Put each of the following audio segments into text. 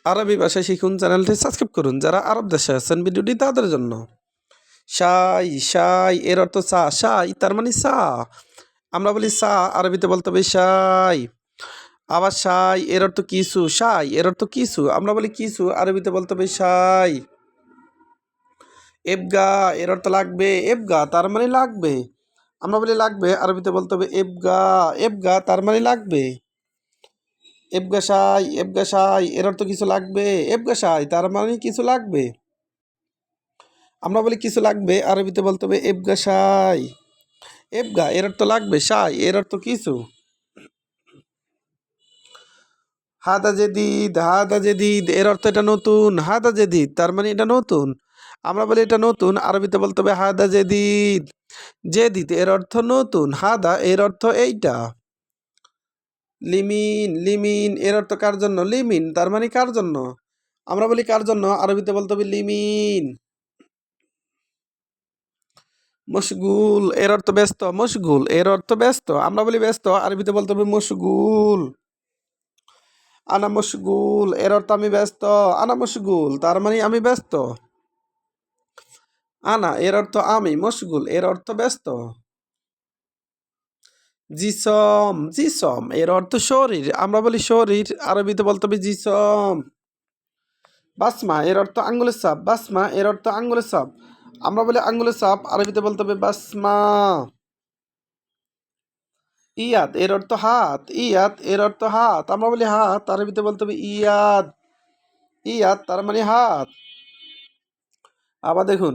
আরবি ভাষা শিখুন চ্যানেলটি সাবস্ক্রাইব করুন। যারা আরব দেশে আছেন ভিডিওটি তাদের জন্য। শাই শাই এর অর্থ চা, শাই তার মানে চা। আমরা বলি চা, আরবিতে বলতে হবে শাই। আবার শাই এর অর্থ কিছু, শাই এর অর্থ কিছু, আমরা বলি কিছু, আরবিতে বলতে হবে শাই। এবগা এর অর্থ লাগবে, এবগা তার মানে লাগবে, আমরা বলি লাগবে, আরবিতে বলতে হবে এবগা। এবগা তার মানে লাগবে। এবগাসাই এবগাসাই এর অর্থ কিছু লাগবে, এবগাসাই তার মানে কিছু লাগবে, আমরা বলি কিছু লাগবে, আরবিতে বলতে হবে এবগাসাই। এবগা এর অর্থ লাগবে, সাই এর অর্থ কিছু। হাদা জেদিদ, হাদা জেদিদ এর অর্থ এটা নতুন, হাদা জেদিদ তার মানে এটা নতুন, আমরা বলি এটা নতুন, আরবিতে বলতে হবে হাদা জেদিদ। জেদিদ এর অর্থ নতুন, হাদা এর অর্থ এইটা। লিমিন, লিমিন এর অর্থ কার জন্য, লিমিন তার মানে কার জন্য, আমরা বলি কার জন্য, আরবিতে বলতে হবে লিমিন। মশগুল এর অর্থ ব্যস্ত, মশগুল এর অর্থ ব্যস্ত, আমরা বলি ব্যস্ত, আরবিতে বলতে হবে মশগুল। আনা মশগুল এর অর্থ আমি ব্যস্ত, আনা মশগুল তার মানে আমি ব্যস্ত। আনা এর অর্থ আমি, মশগুল এর অর্থ ব্যস্ত। জিসম, জিসম এর অর্থ শরীর, আমরা বলি শরীর, আরবিতে বলতে হবে জিসম। বাসমা এর অর্থ আঙ্গুলের ছাপ, বাসমা এর অর্থ আঙ্গুলের ছাপ, আমরা বলি আঙ্গুলের ছাপ, আরবিতে বলতে হবে বাসমা। ইয়াদ এর অর্থ হাত, ইয়াদ এর অর্থ হাত, আমরা বলি হাত, আরবিতে বলতে হবে ইয়াদ। ইয়াদ তার মানে হাত। আবার দেখুন,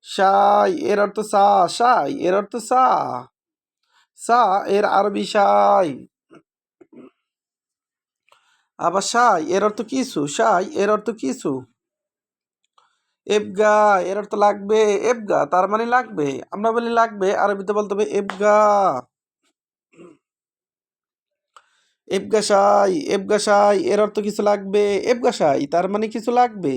শাই এর অর্থ চা, শাই এর অর্থ চা, চা এর আরবি শাই। আবার শাই এর অর্থ কিছু, শাই এর অর্থ কিছু। এবগা এর অর্থ লাগবে, এবগা তার মানে লাগবে, আমরা বলি লাগবে, আরবিতে বলতে হবে এবগা। এবগাসাই, এবগাসাই এর অর্থ কিছু লাগবে, এবগাসাই তার মানে কিছু লাগবে,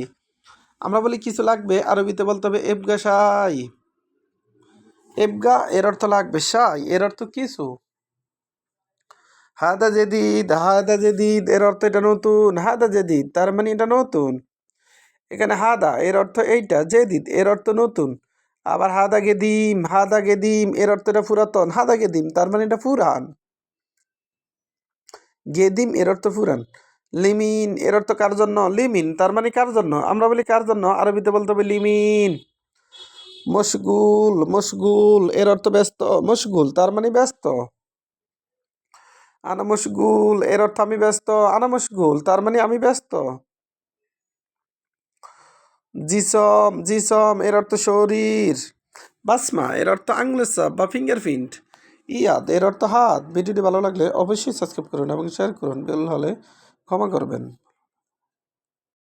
আমরা বলি কিছু লাগবে, আরবিতে বলতে হবে এবগাসাই। এবগা এর অর্থ লাগবে, সাই এর অর্থ কিছু। হাদা জেদিদ, হাদা জেদিদ এর অর্থ এটা নতুন, হাদা জেদিদ তার মানে এটা নতুন, এখানে হাদা এর অর্থ এইটা, জেদিদ এর অর্থ নতুন। আবার হাদা গেদিম, হাদা গেদিম এর অর্থ এটা পুরাতন, হাদা গেদিম তার মানে এটা পুরান। গেদিম এর অর্থ পুরান। লিমিন এর অর্থ কার জন্য, লিমিন তার মানে কার জন্য, আমরা বলি কার জন্য, আরবিতে বলতে হবে লিমিন। মশগুল, মশগুল এর অর্থ ব্যস্ত, মশগুল তার মানে ব্যস্ত। আনা মশগুল এর অর্থ আমি ব্যস্ত, আনা মশগুল তার মানে আমি ব্যস্ত। জিসম, জিসম এর অর্থ শরীর। বাসমা এর অর্থ আঙুলের ছাপ বা ফিঙ্গারপ্রিন্ট। ইয়াদ এর অর্থ হাত। ভিডিওটি ভালো লাগলে অবশ্যই সাবস্ক্রাইব করুন এবং শেয়ার করুন, বেল হলে ক্ষমা করবেন।